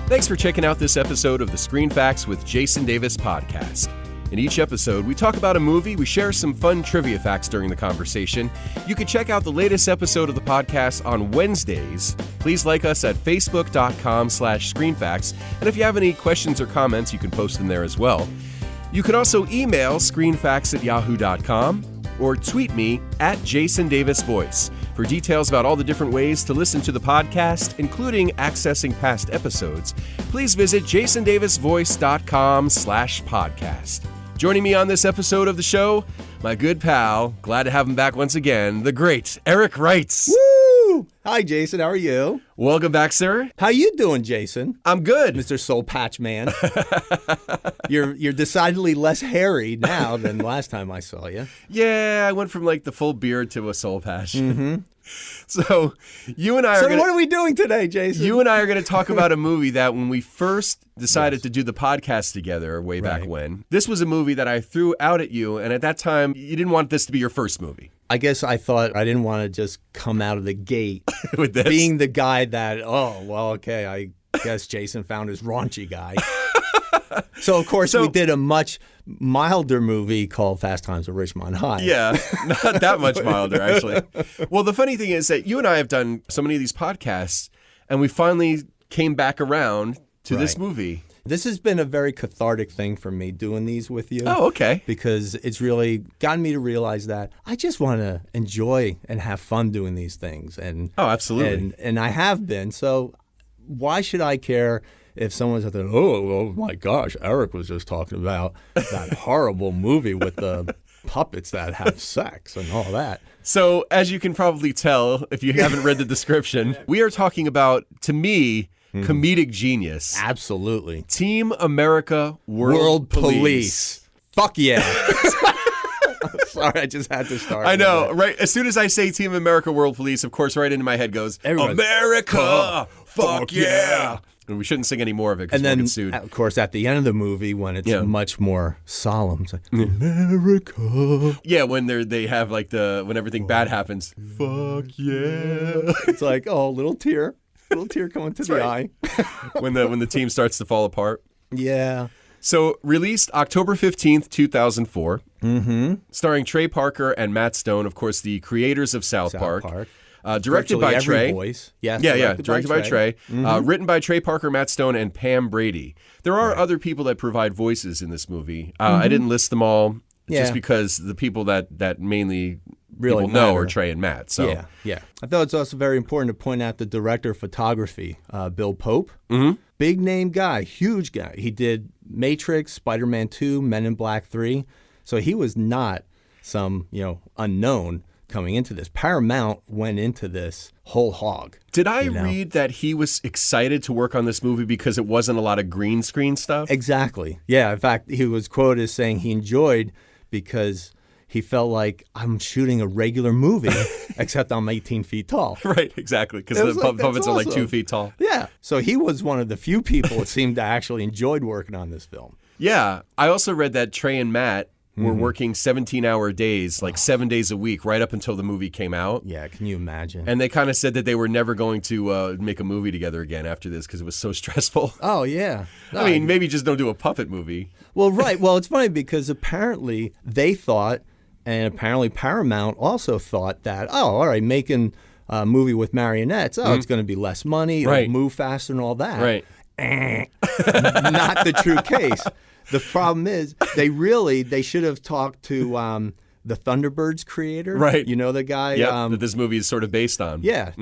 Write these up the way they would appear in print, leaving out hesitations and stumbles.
Thanks for checking out this episode of the Screen Facts with Jason Davis podcast. In each episode, we talk about a movie, we share some fun trivia facts during the conversation. You can check out the latest episode of the podcast on Wednesdays. Please like us at facebook.com/screenfacts. And if you have any questions or comments, you can post them there as well. You can also email screenfacts@yahoo.com or tweet me at Jason Davis Voice. For details about all the different ways to listen to the podcast, including accessing past episodes, please visit jasondavisvoice.com/podcast. Joining me on this episode of the show, my good pal, glad to have him back once again, the great Erik Reitz. Woo! Hi, Jason. How are you? Welcome back, sir. How you doing, Jason? I'm good. Mr. Soul Patch Man. You're decidedly less hairy now than last time I saw you. Yeah, I went from like the full beard to a soul patch. Mm-hmm. So you and I So what are we doing today, Jason? You and I are going to talk about a movie that when we first decided to do the podcast together way back when, this was a movie that I threw out at you, and at that time, you didn't want this to be your first movie. I guess I thought I didn't want to just come out of the gate with this. Being the guy that, I guess Jason found his raunchy guy. So, of course, we did a much milder movie called Fast Times at Ridgemont High. Yeah, not that much milder, actually. Well, the funny thing is that you and I have done so many of these podcasts, and we finally came back around to this movie. This has been a very cathartic thing for me doing these with you. Oh, okay. Because it's really gotten me to realize that I just want to enjoy and have fun doing these things. And absolutely. And I have been. So why should I care if someone's out there, oh my gosh, Erik was just talking about that horrible movie with the puppets that have sex and all that. So as you can probably tell, if you haven't read the description, we are talking about, to me, comedic genius. Absolutely. Team America World Police. Fuck yeah. Sorry, I just had to start. I know, right? As soon as I say Team America World Police, of course, right into my head goes, America! Fuck yeah! And we shouldn't sing any more of it because we'll get sued. Of course, at the end of the movie, when it's much more solemn, it's like, America. Yeah, when they have like when everything bad happens. Fuck yeah. It's like, little tear coming to the eye. when the team starts to fall apart. Yeah. So released October 15th, 2004. Mm-hmm. Starring Trey Parker and Matt Stone, of course, the creators of South Park. Directed Virtually by every Trey. Voice. Yes, Directed by Trey. Written by Trey Parker, Matt Stone, and Pam Brady. There are other people that provide voices in this movie. I didn't list them all just because the people that mainly really people know are Trey and Matt. So yeah. I thought it's also very important to point out the director of photography, Bill Pope. Mm-hmm. Big name guy, huge guy. He did Matrix, Spider-Man 2, Men in Black 3. So he was not some, unknown coming into this. Paramount went into this whole hog. Did I read that he was excited to work on this movie because it wasn't a lot of green screen stuff? Exactly. Yeah. In fact, he was quoted as saying he enjoyed because he felt like I'm shooting a regular movie, except I'm 18 feet tall. Right, exactly, because the puppets are like 2 feet tall. Yeah. So he was one of the few people that seemed to actually enjoyed working on this film. Yeah. I also read that Trey and Matt were working 17-hour days, like 7 days a week, right up until the movie came out. Yeah, can you imagine? And they kind of said that they were never going to make a movie together again after this because it was so stressful. Oh, yeah. No, I mean, maybe just don't do a puppet movie. Well, right. Well, it's funny because apparently they thought, and apparently Paramount also thought that, all right, making a movie with marionettes, it's going to be less money, it'll move faster and all that. Right. Not the true case. The problem is they should have talked to the Thunderbirds creator. Right. You know the guy? That this movie is sort of based on. Yeah.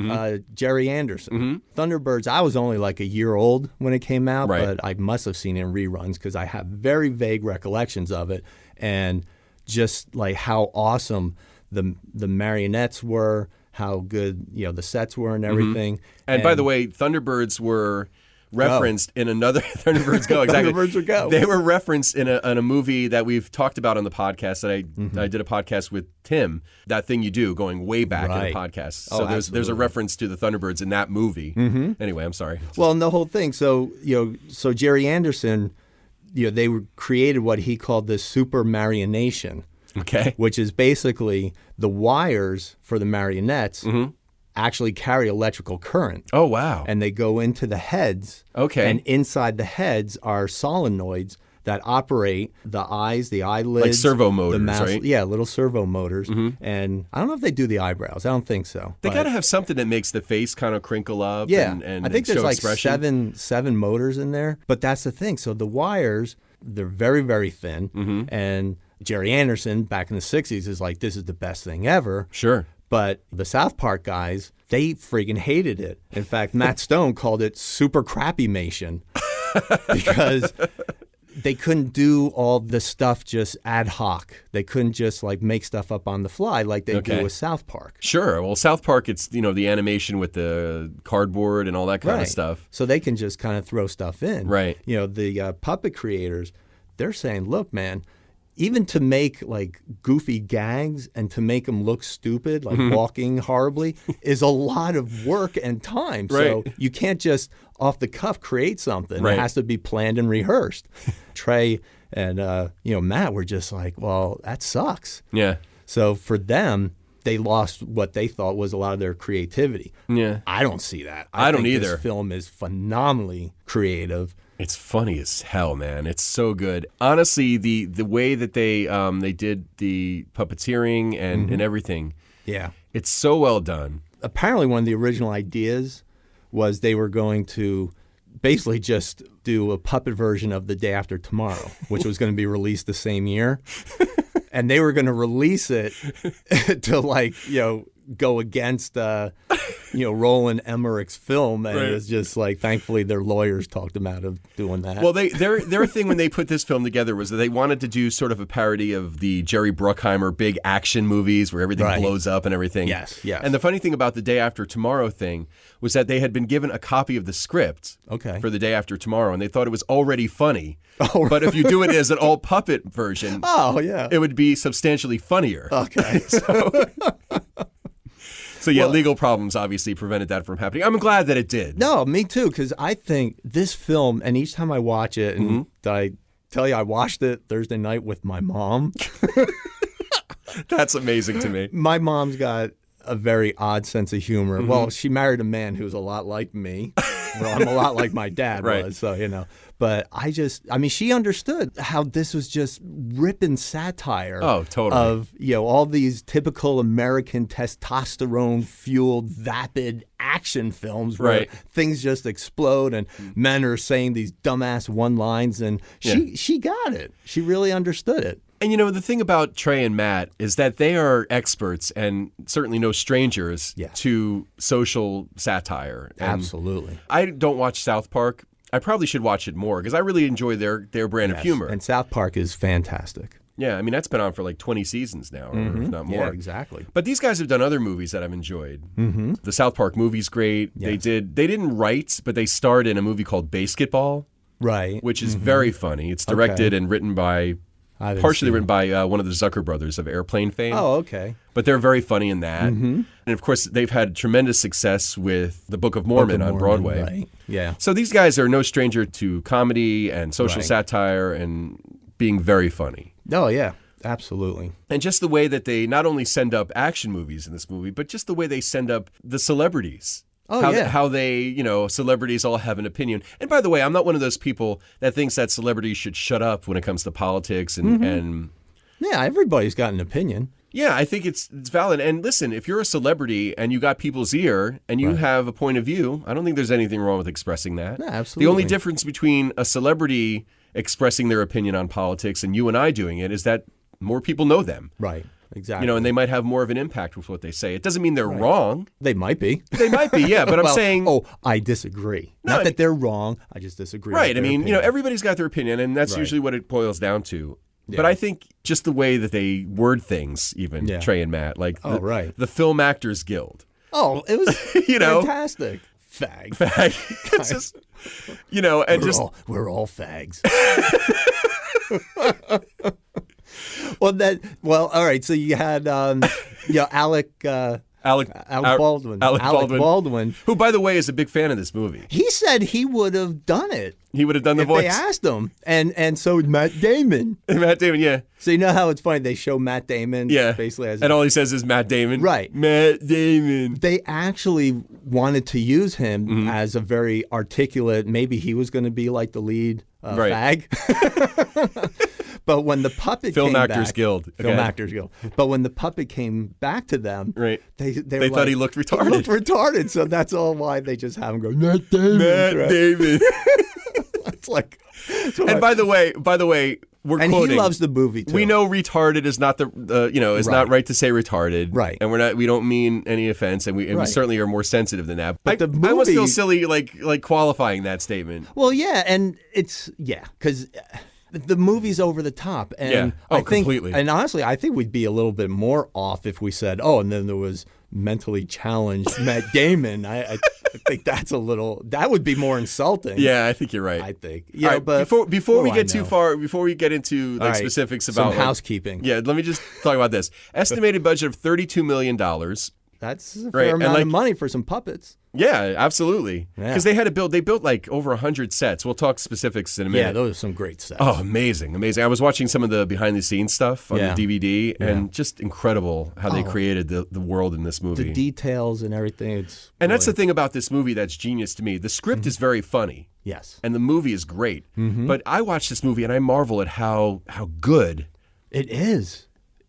Jerry Anderson. Thunderbirds, I was only like a year old when it came out, but I must have seen it in reruns because I have very vague recollections of it. And just like how awesome the marionettes were, how good the sets were and everything. And by the way, Thunderbirds were referenced in another Thunderbirds Go. Exactly. Thunderbirds would go. They were referenced in a movie that we've talked about on the podcast that I did a podcast with Tim. That Thing You Do, going way back in the podcast. So there's a reference to the Thunderbirds in that movie. Anyway, I'm sorry. Well, and the whole thing. So so Jerry Anderson, they created what he called the super marionation. Okay. Which is basically the wires for the marionettes actually carry electrical current. Oh, wow. And they go into the heads. Okay. And inside the heads are solenoids that operate the eyes, the eyelids. Like servo motors, the right? Yeah, little servo motors. And I don't know if they do the eyebrows. I don't think so. They got to have something that makes the face kind of crinkle up and I think show there's like expression. seven motors in there. But that's the thing. So the wires, they're very, very thin. And Jerry Anderson, back in the 60s, is like, this is the best thing ever. Sure. But the South Park guys, they freaking hated it. In fact, Matt Stone called it super crappy-mation because they couldn't do all the stuff just ad hoc. They couldn't just like make stuff up on the fly like they do with South Park. Sure. Well, South Park, it's, the animation with the cardboard and all that kind of stuff. So they can just kind of throw stuff in. Right. The puppet creators, they're saying, look, man, even to make like goofy gags and to make them look stupid, like walking horribly, is a lot of work and time. Right. So you can't just off the cuff create something. Right. It has to be planned and rehearsed. Trey and Matt were just like, well, that sucks. Yeah. So for them, they lost what they thought was a lot of their creativity. Yeah. I don't see that. I don't think either. This film is phenomenally creative. It's funny as hell, man. It's so good. Honestly, the way that they did the puppeteering and everything, Yeah. it's so well done. Apparently one of the original ideas was they were going to basically just do a puppet version of The Day After Tomorrow, which was going to be released the same year. And they were going to release it to go against Roland Emmerich's film, and it was just like, thankfully their lawyers talked them out of doing that. Well, their thing when they put this film together was that they wanted to do sort of a parody of the Jerry Bruckheimer big action movies where everything blows up and everything. Yes. And the funny thing about the Day After Tomorrow thing was that they had been given a copy of the script for the Day After Tomorrow, and they thought it was already funny. Oh, right. But if you do it as an all puppet version, it would be substantially funnier. Okay. So yeah, legal problems obviously prevented that from happening. I'm glad that it did. No, me too, because I think this film, and each time I watch it, and I tell you I watched it Thursday night with my mom. That's amazing to me. My mom's got a very odd sense of humor. Well, she married a man who's a lot like me. Well, I'm a lot like my dad was, so, But she understood how this was just ripping satire. Oh, totally. Of, all these typical American testosterone-fueled, vapid action films where things just explode and men are saying these dumbass one-lines. And she got it. She really understood it. And the thing about Trey and Matt is that they are experts and certainly no strangers to social satire. And absolutely. I don't watch South Park. I probably should watch it more because I really enjoy their brand of humor. And South Park is fantastic. Yeah, that's been on for like 20 seasons now, or if not more. Yeah, exactly. But these guys have done other movies that I've enjoyed. The South Park movie's great. Yes. They didn't write, but they starred in a movie called Basketball. Right. Which is very funny. It's directed and written by... partially written by one of the Zucker brothers of Airplane fame. Oh, okay. But they're very funny in that. And, of course, they've had tremendous success with The Book of Mormon on Broadway. Right. Yeah. So these guys are no stranger to comedy and social satire and being very funny. Oh, yeah. Absolutely. And just the way that they not only send up action movies in this movie, but just the way they send up the celebrities. Oh, how they, celebrities all have an opinion. And by the way, I'm not one of those people that thinks that celebrities should shut up when it comes to politics and yeah, everybody's got an opinion. Yeah, I think it's valid. And listen, if you're a celebrity and you got people's ear and you have a point of view, I don't think there's anything wrong with expressing that. No, absolutely. The only difference between a celebrity expressing their opinion on politics and you and I doing it is that more people know them. Right. Exactly. And they might have more of an impact with what they say. It doesn't mean they're wrong. They might be. They might be, yeah. But I'm saying... Oh, I disagree. No, Not that they're wrong. I just disagree right. with their opinion. Everybody's got their opinion, and that's usually what it boils down to. Yeah. But I think just the way that they word things, even, Trey and Matt, like the Film Actors Guild. Oh, it was fantastic. Fag. It's just, and we're all fags. Well, all right. So you had, Alec, Alec Baldwin. Alec Alec Baldwin. Who, by the way, is a big fan of this movie. He said he would have done it. He would have done the voice. They asked him. And so Matt Damon. Matt Damon, yeah. So you know how it's funny? They show Matt Damon basically as... And all he says is Matt Damon. Right. Matt Damon. They actually wanted to use him as a very articulate... Maybe he was going to be like the lead fag. But when the puppet Film came Actors back... Guild. Film Actors Guild. But when the puppet came back to them... Right. They thought he looked retarded. He looked retarded. So that's all why they just have him go, Matt Damon. Matt Damon. It's like... And by the way, we're and quoting. He loves the movie too. We know retarded is not not right to say retarded, right? And we don't mean any offense, and we certainly are more sensitive than that. But I almost feel silly like qualifying that statement. Well, yeah, and it's because the movie's over the top, and I think, completely. And honestly, I think we'd be a little bit more off if we said, and then there was mentally challenged Matt Damon. I think that would be more insulting. Yeah, I think you're right. I think. Yeah, right, but before we get too far, before we get into specifics about some housekeeping. Yeah, let me just talk about this. Estimated budget of $32 million. That's a fair amount of money for some puppets. Yeah, absolutely. Because they built like over 100 sets. We'll talk specifics in a minute. Yeah, those are some great sets. Oh, amazing. I was watching some of the behind the scenes stuff on the DVD, and just incredible how they created the world in this movie. The details and everything. And that's the thing about this movie that's genius to me. The script is very funny. Yes. And the movie is great. But I watch this movie and I marvel at how good it is.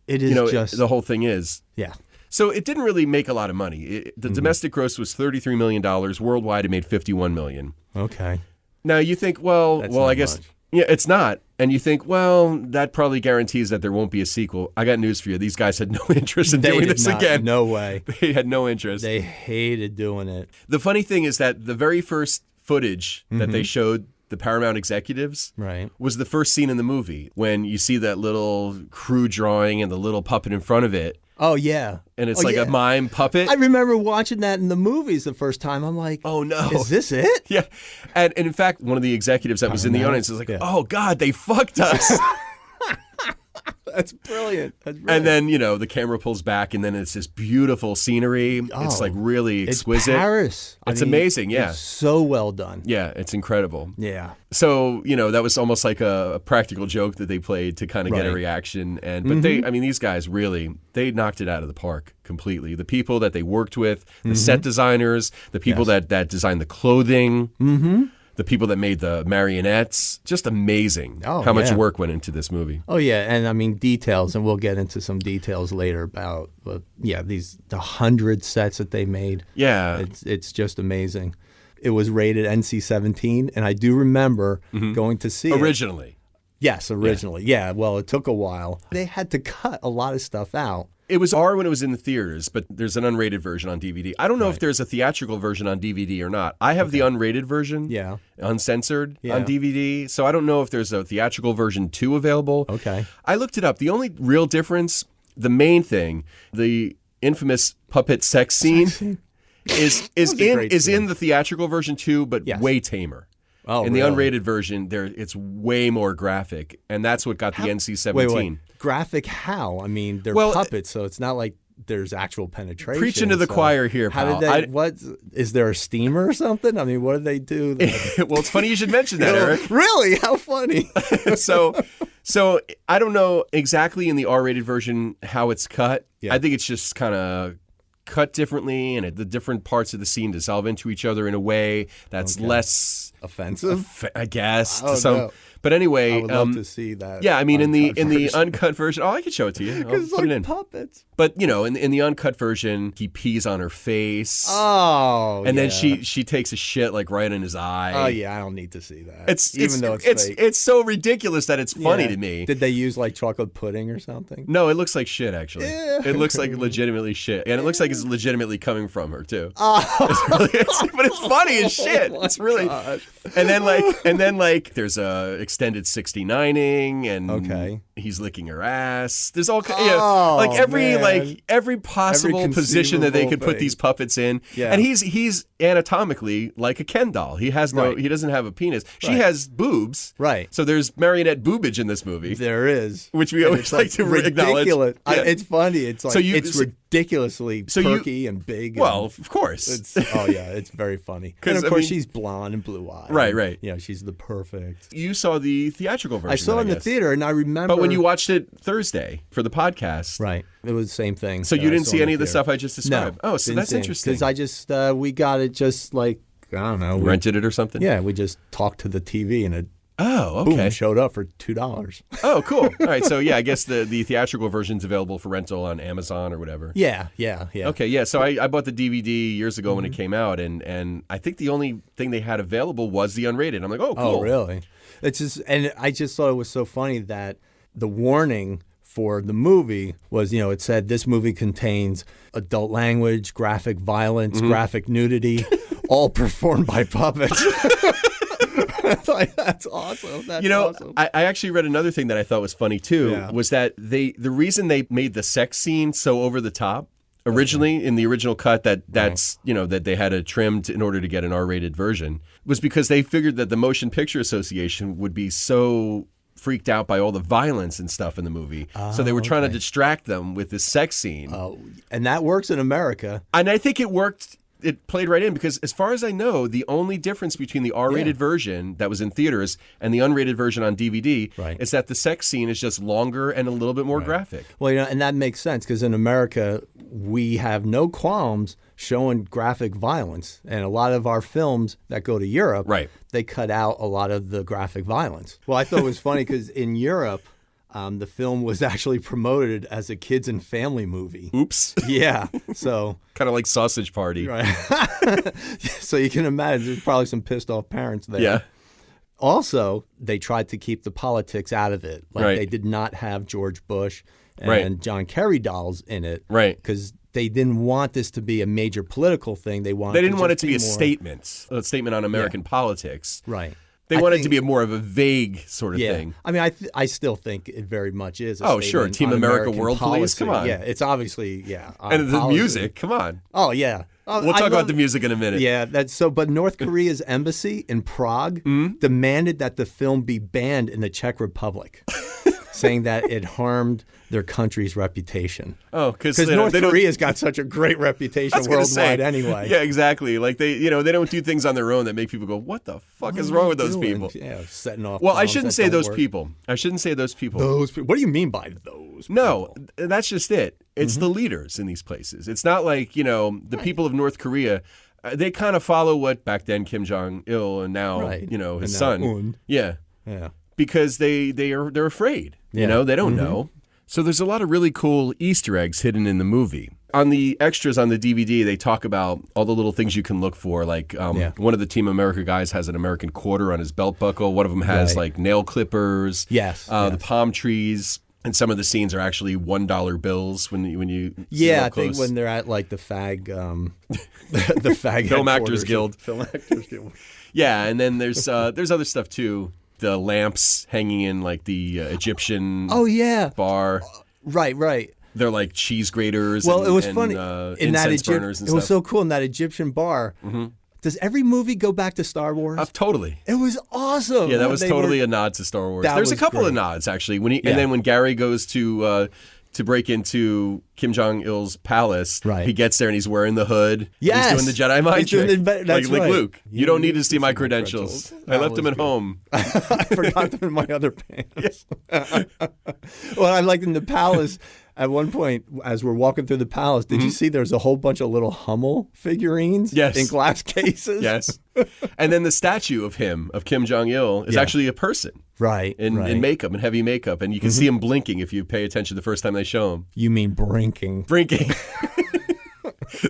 It is just the whole thing is. Yeah. So it didn't really make a lot of money. The domestic gross was $33 million. Worldwide, it made $51 million. Okay. Now you think, I guess, it's not. And you think, that probably guarantees that there won't be a sequel. I got news for you. These guys had no interest in doing this again. No way. They had no interest. They hated doing it. The funny thing is that the very first footage that they showed the Paramount executives was the first scene in the movie when you see that little crew drawing and the little puppet in front of it. Oh, yeah. And it's a mime puppet. I remember watching that in the movies the first time. I'm like, oh, no. Is this it? Yeah. And in fact, one of the executives that was in the audience was like, oh, God, they fucked us. That's brilliant. And then, the camera pulls back and then it's this beautiful scenery. It's like really exquisite. It's Paris. It's amazing, yeah. It's so well done. Yeah, it's incredible. Yeah. So, that was almost like a practical joke that they played to kind of get a reaction. But these guys really, they knocked it out of the park completely. The people that they worked with, the set designers, the people that designed the clothing. The people that made the marionettes, just amazing how much work went into this movie. Oh, yeah. And details, and we'll get into some details later about, the 100 sets that they made. Yeah. It's just amazing. It was rated NC-17, and I do remember going to see originally. it. Yes, originally. Yeah, well, it took a while. They had to cut a lot of stuff out. It was R when it was in the theaters, but there's an unrated version on DVD. I don't know if there's a theatrical version on DVD or not. I have the unrated version, uncensored on DVD, so I don't know if there's a theatrical version too available. Okay. I looked it up. The only real difference, the main thing, the infamous puppet sex scene is in the theatrical version too, but way tamer. Oh, in the unrated version, it's way more graphic, and that's what got the NC-17. Wait. Graphic how? I mean, they're puppets, so it's not like there's actual penetration. Preaching to the choir here, pal. How did what is there a steamer or something? I mean, what did they do? Well, it's funny you should mention that, Eric. Really? How funny. So I don't know exactly in the R-rated version how it's cut. Yeah. I think it's just kind of cut differently, and the different parts of the scene dissolve into each other in a way that's less offensive, I guess. No. But anyway, I would love to see that. Yeah, I mean, in the uncut version, I could show it to you. Because it's like puppets. But in the uncut version, he pees on her face. Oh, and then she takes a shit like right in his eye. Oh yeah, I don't need to see that. It's so ridiculous that it's funny to me. Did they use like chocolate pudding or something? No, it looks like shit actually. Yeah. It looks like legitimately shit, and it looks like it's legitimately coming from her too. Oh, but it's funny as shit. It's really. Gosh. And then there's a extended 69ing, and he's licking her ass. There's all every possible position that they could put these puppets in. Yeah. And he's anatomically like a Ken doll. He has he doesn't have a penis. She has boobs. Right. So there's marionette boobage in this movie. There is. Which we always like to acknowledge. Ridiculous. Yeah. It's funny. It's like it's ridiculous. ridiculously perky and big. Well, of course. It's very funny. And of course, she's blonde and blue-eyed. Right. Yeah, she's the perfect. You saw the theatrical version. I saw it in the theater, and I remember. But when you watched it Thursday for the podcast. Right. It was the same thing. So you didn't see any of the stuff I just described? No. Oh, so that's interesting. Because I just, we got it just like, I don't know. Rented it or something? Yeah, we just talked to the TV and it boom, showed up for $2. Oh, cool. All right, so yeah, I guess the theatrical version's available for rental on Amazon or whatever. Yeah. Okay, yeah, so I bought the DVD years ago when it came out, and I think the only thing they had available was the unrated. I'm like, oh, cool. Oh, really? And I just thought it was so funny that the warning for the movie was, it said this movie contains adult language, graphic violence, graphic nudity, all performed by puppets. That's awesome. That's awesome. I actually read another thing that I thought was funny too, was that the reason they made the sex scene so over the top originally in the original cut that they had it trimmed in order to get an R-rated version was because they figured that the Motion Picture Association would be so freaked out by all the violence and stuff in the movie. So they were trying to distract them with this sex scene. Oh, and that works in America. And I think it worked. It played right in because as far as I know, the only difference between the R-rated version that was in theaters and the unrated version on DVD is that the sex scene is just longer and a little bit more graphic. Well, and that makes sense because in America, we have no qualms showing graphic violence. And a lot of our films that go to Europe, they cut out a lot of the graphic violence. Well, I thought it was funny because in Europe, the film was actually promoted as a kids and family movie. Oops. Yeah. So kind of like Sausage Party. Right. So you can imagine there's probably some pissed off parents there. Yeah. Also, they tried to keep the politics out of it. Like they did not have George Bush and John Kerry dolls in it. Right. Because they didn't want this to be a major political thing. They didn't want it to be a statement on American politics. Right. They wanted it to be more of a vague sort of thing. I mean, I still think it very much is. Sure. Team America World Police. Come on. Yeah, it's obviously and the music. Come on. Oh yeah. We'll talk about the music in a minute. Yeah, that's so. But North Korea's embassy in Prague demanded that the film be banned in the Czech Republic, saying that it harmed their country's reputation. Oh, because North Korea's got such a great reputation worldwide anyway. Yeah, exactly. Like they don't do things on their own that make people go, "What the fuck is wrong with those people?" Yeah, setting off. Well, I shouldn't say those people. I shouldn't say those people. Those people. What do you mean by those? No, that's just it. It's the leaders in these places. It's not like the people of North Korea. They kind of follow what back then Kim Jong-il and now his son. Yeah. Because they're afraid. They don't know. So there's a lot of really cool Easter eggs hidden in the movie. On the extras on the DVD, they talk about all the little things you can look for. Like one of the Team America guys has an American quarter on his belt buckle. One of them has like nail clippers. Yes. The palm trees. And some of the scenes are actually $1 bills when you see I think when they're at like the fag the fag Film Actors Guild. Film Actors Guild. Yeah, and then there's other stuff too. The lamps hanging in like the Egyptian bar. Right. They're like cheese graters. Well, and, it was and, funny in that burners and it was so cool in that Egyptian bar. Does every movie go back to Star Wars? Totally. It was awesome. Yeah, that was totally a nod to Star Wars. There's a couple of nods actually. And then when Gary goes to break into Kim Jong-il's palace, he gets there and he's wearing the hood. Yes. He's doing the Jedi mind trick. That's like right. Luke, you don't need to see my credentials. I left them at home. I forgot them in my other pants. Well, I liked in the palace. At one point, as we're walking through the palace, did you see there's a whole bunch of little Hummel figurines in glass cases? Yes. And then the statue of Kim Jong-il, is actually a person. Right. In makeup, in heavy makeup. And you can see him blinking if you pay attention the first time they show him. You mean brinking. Brinking.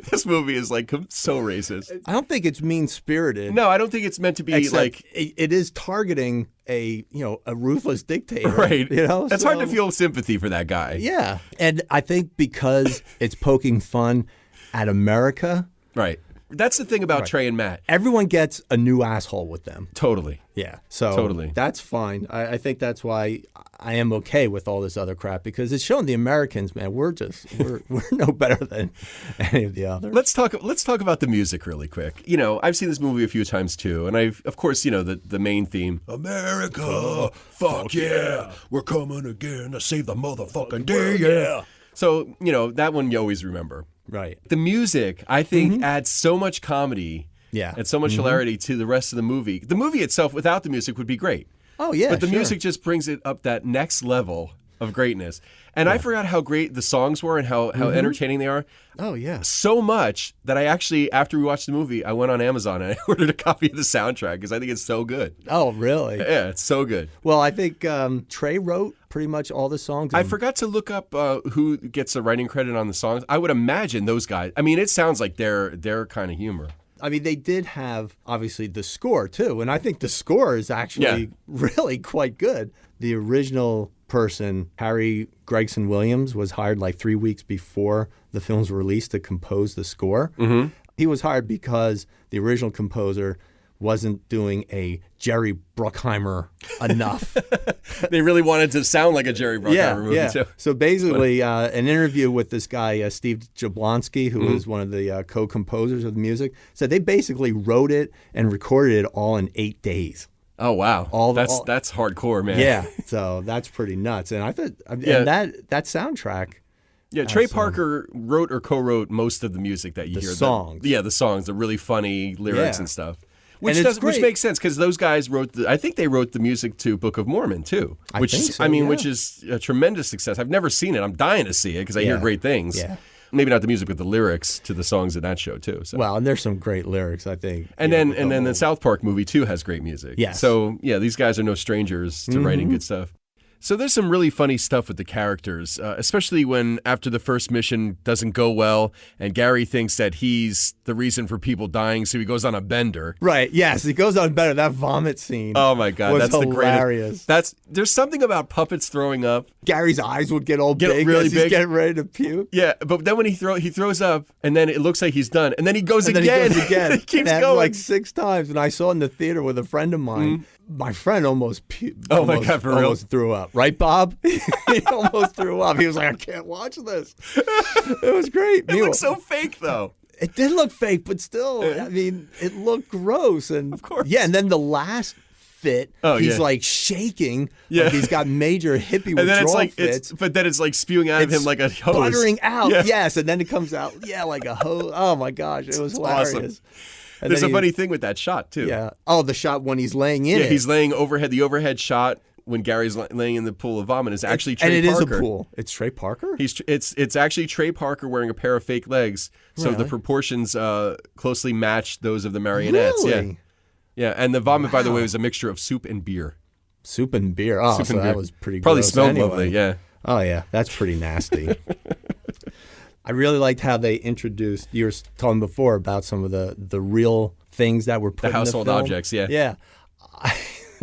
This movie is like so racist. I don't think it's mean-spirited. No, I don't think it's meant to be like it is targeting a ruthless dictator. Right. It's hard to feel sympathy for that guy. Yeah. And I think because it's poking fun at America. Right. That's the thing about Trey and Matt. Everyone gets a new asshole with them. Totally. Yeah. So totally. That's fine. I think that's why I am okay with all this other crap because it's showing the Americans, man, we're no better than any of the others. Let's talk about the music really quick. I've seen this movie a few times too, and I've of course, the main theme, America, fuck yeah, we're coming again to save the motherfucking day, yeah. So, that one you always remember. Right. The music, I think, adds so much comedy and so much hilarity to the rest of the movie. The movie itself, without the music, would be great. Oh, yeah, but the music just brings it up that next level of greatness. And I forgot how great the songs were and how entertaining they are. Oh, yeah. So much that I actually, after we watched the movie, I went on Amazon and I ordered a copy of the soundtrack because I think it's so good. Oh, really? Yeah, it's so good. Well, I think Trey wrote pretty much all the songs. I forgot to look up who gets a writing credit on the songs. I would imagine those guys. I mean, it sounds like their kind of humor. I mean, they did have, obviously, the score, too. And I think the score is actually really quite good. The original person, Harry Gregson Williams, was hired like 3 weeks before the film's release to compose the score. Mm-hmm. He was hired because the original composer wasn't doing a Jerry Bruckheimer enough. They really wanted to sound like a Jerry Bruckheimer movie, too. So basically, an interview with this guy, Steve Jablonsky, who was one of the co-composers of the music, said they basically wrote it and recorded it all in 8 days. Oh, wow. That's hardcore, man. Yeah, so that's pretty nuts. And I thought, and that soundtrack. Yeah, Trey Parker wrote or co-wrote most of the music that you hear. The songs. The songs, the really funny lyrics and stuff. Which makes sense because those guys I think they wrote the music to Book of Mormon too, which is a tremendous success. I've never seen it. I'm dying to see it because I hear great things. Yeah. Maybe not the music, but the lyrics to the songs in that show too. So. Well, and there's some great lyrics, I think. And then the South Park movie too has great music. Yes. So these guys are no strangers to writing good stuff. So there's some really funny stuff with the characters, especially when after the first mission doesn't go well and Gary thinks that he's the reason for people dying, so he goes on a bender. Right, yes, he goes on a bender. That vomit scene oh my God, that's hilarious. The greatest. There's something about puppets throwing up. Gary's eyes would get all big really as he's getting ready to puke. Yeah, but then when he throws up and then it looks like he's done and then he goes again. He keeps going like 6 times. And I saw it in the theater with a friend of mine. My friend almost puked. Oh my God, for real? Almost threw up. Right, Bob? He almost threw up. He was like, I can't watch this. It was great. It looked so fake, though. It did look fake, but still, I mean, it looked gross. And of course. Yeah, and then the last fit, he's like shaking. Yeah. Like he's got major hippie withdrawal fits. But then it's like spewing out of him like a hose. Buttering out, yes. And then it comes out, like a hose. Oh my gosh, it was hilarious. Awesome. And there's a funny thing with that shot, too. Yeah. Oh, the shot when he's laying in it. Yeah, he's laying overhead. The overhead shot when Gary's laying in the pool of vomit is actually Trey Parker. And it is a pool. It's Trey Parker? It's actually Trey Parker wearing a pair of fake legs. So the proportions closely match those of the marionettes. Really? Yeah. And the vomit, by the way, was a mixture of soup and beer. Soup and beer. Oh, so that was pretty Probably gross smelled anyway. lovely, yeah. Oh, yeah. That's pretty nasty. I really liked how they introduced, you were talking before about some of the real things that were put in the film. The household objects, yeah. Yeah.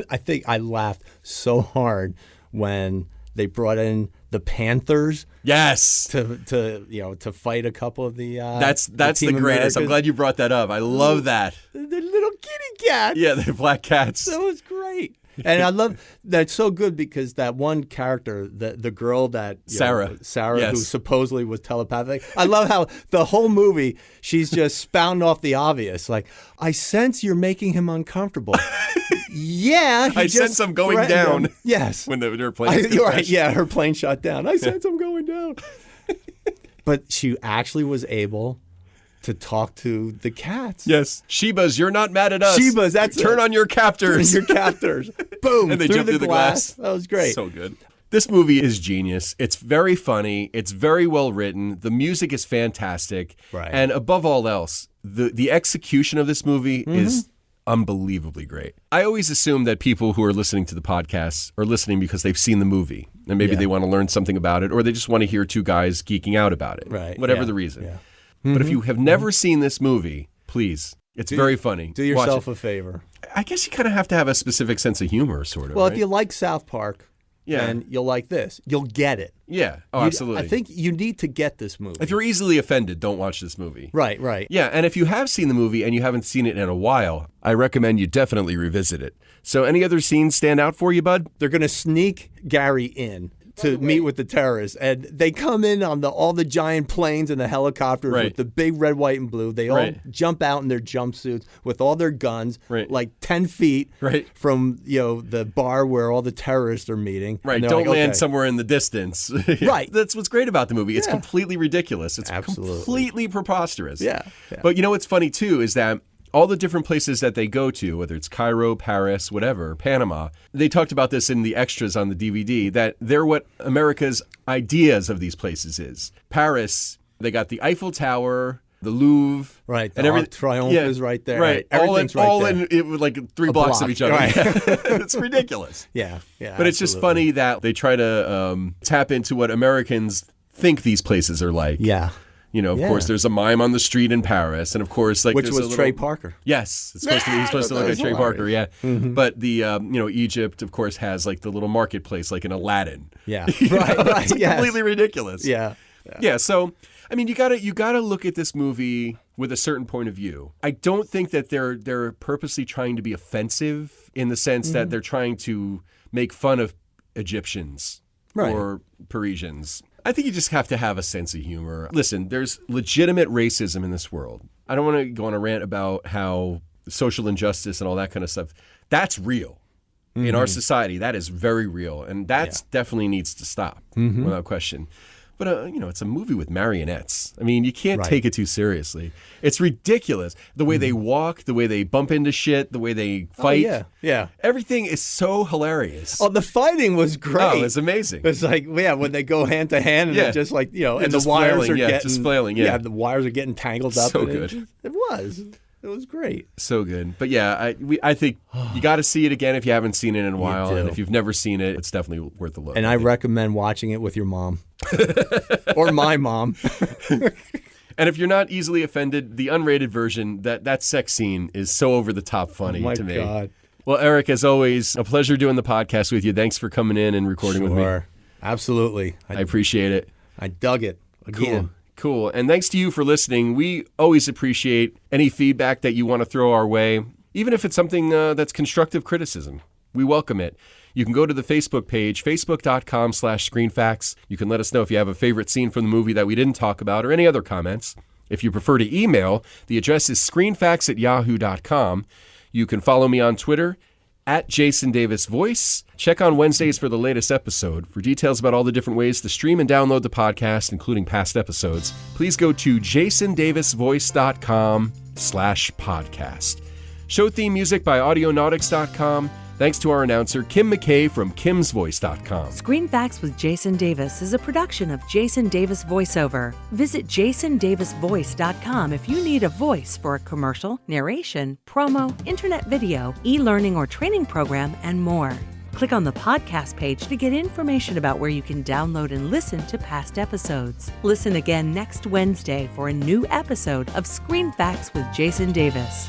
I think I laughed so hard when they brought in the Panthers. Yes. To fight a couple of the That's the greatest. Americans. I'm glad you brought that up. I love that. The little kitty cats. Yeah, the black cats. That was great. And I love that's so good because that one character, the girl that Sarah, yes. Who supposedly was telepathic. I love how the whole movie she's just spouting off the obvious. Like, I sense you're making him uncomfortable. Yeah, I sense I'm going down. Yes, when her plane. You're right. Yeah, her plane shot down. I sense I'm going down. But she actually was able to talk to the cats. Yes. Shebas, you're not mad at us. Shebas, that's Turn on your captors. Turn your captors. Boom. And they jump through the glass. That was great. So good. This movie is genius. It's very funny. It's very well written. The music is fantastic. Right. And above all else, the execution of this movie is unbelievably great. I always assume that people who are listening to the podcast are listening because they've seen the movie and maybe they want to learn something about it or they just want to hear two guys geeking out about it. Right. Whatever the reason. Yeah. But if you have never seen this movie, please, it's very funny. Do yourself a favor. I guess you kind of have to have a specific sense of humor, sort of. Well, right? if you like South Park, then you'll like this. You'll get it. Yeah. Oh, absolutely. I think you need to get this movie. If you're easily offended, don't watch this movie. Right. Yeah, and if you have seen the movie and you haven't seen it in a while, I recommend you definitely revisit it. So any other scenes stand out for you, bud? They're going to sneak Gary in. to meet with the terrorists. And they come in on all the giant planes and the helicopters with the big red, white, and blue. They all jump out in their jumpsuits with all their guns, like 10 feet from the bar where all the terrorists are meeting. Right. Don't land somewhere in the distance. Right. That's what's great about the movie. It's completely ridiculous. It's completely preposterous. Yeah. But you know what's funny, too, is that all the different places that they go to, whether it's Cairo, Paris, whatever, Panama, they talked about this in the extras on the DVD, that they're what America's ideas of these places is. Paris, they got the Eiffel Tower, the Louvre. Right. The Arc Triomphe is right there. Right. Everything's all in it was like 3 blocks of each other. Right. It's ridiculous. Yeah. But it's just funny that they try to tap into what Americans think these places are like. Yeah. Of course, there's a mime on the street in Paris, and of course, which was Trey Parker. Yes, it's supposed to be. He's supposed to look like Trey Parker. Yeah, but the Egypt, of course, has like the little marketplace, like in Aladdin. Yeah, right. It's completely ridiculous. Yeah. So, I mean, you gotta look at this movie with a certain point of view. I don't think that they're purposely trying to be offensive in the sense that they're trying to make fun of Egyptians or Parisians. I think you just have to have a sense of humor. Listen, there's legitimate racism in this world. I don't want to go on a rant about how social injustice and all that kind of stuff. That's real. In our society, that is very real. And that definitely needs to stop, without question. But, it's a movie with marionettes. I mean, you can't take it too seriously. It's ridiculous. The way they walk, the way they bump into shit, the way they fight. Oh, yeah. Everything is so hilarious. Oh, the fighting was great. Oh, it's amazing. It's like, when they go hand to hand and it's just like, and the wires are getting... just flailing, the wires are getting tangled up. So good. It was. It was great. So good. But yeah, I think you got to see it again if you haven't seen it in a while. And if you've never seen it, it's definitely worth a look. And I recommend watching it with your mom. Or my mom. And if you're not easily offended, the unrated version, that sex scene is so over the top funny to me. God. Well, Erik, as always, a pleasure doing the podcast with you. Thanks for coming in and recording with me. Absolutely. I appreciate it. I dug it. Again. Cool. And thanks to you for listening. We always appreciate any feedback that you want to throw our way, even if it's something that's constructive criticism. We welcome it. You can go to the Facebook page, facebook.com/screenfacts. You can let us know if you have a favorite scene from the movie that we didn't talk about or any other comments. If you prefer to email, the address is screenfacts@yahoo.com. You can follow me on Twitter @JasonDavisVoice. Check on Wednesdays for the latest episode. For details about all the different ways to stream and download the podcast, including past episodes, please go to jasondavisvoice.com/podcast. Show theme music by audionautics.com. Thanks to our announcer, Kim McKay from kimsvoice.com. Screen Facts with Jason Davis is a production of Jason Davis VoiceOver. Visit jasondavisvoice.com if you need a voice for a commercial, narration, promo, internet video, e-learning or training program, and more. Click on the podcast page to get information about where you can download and listen to past episodes. Listen again next Wednesday for a new episode of Screen Facts with Jason Davis.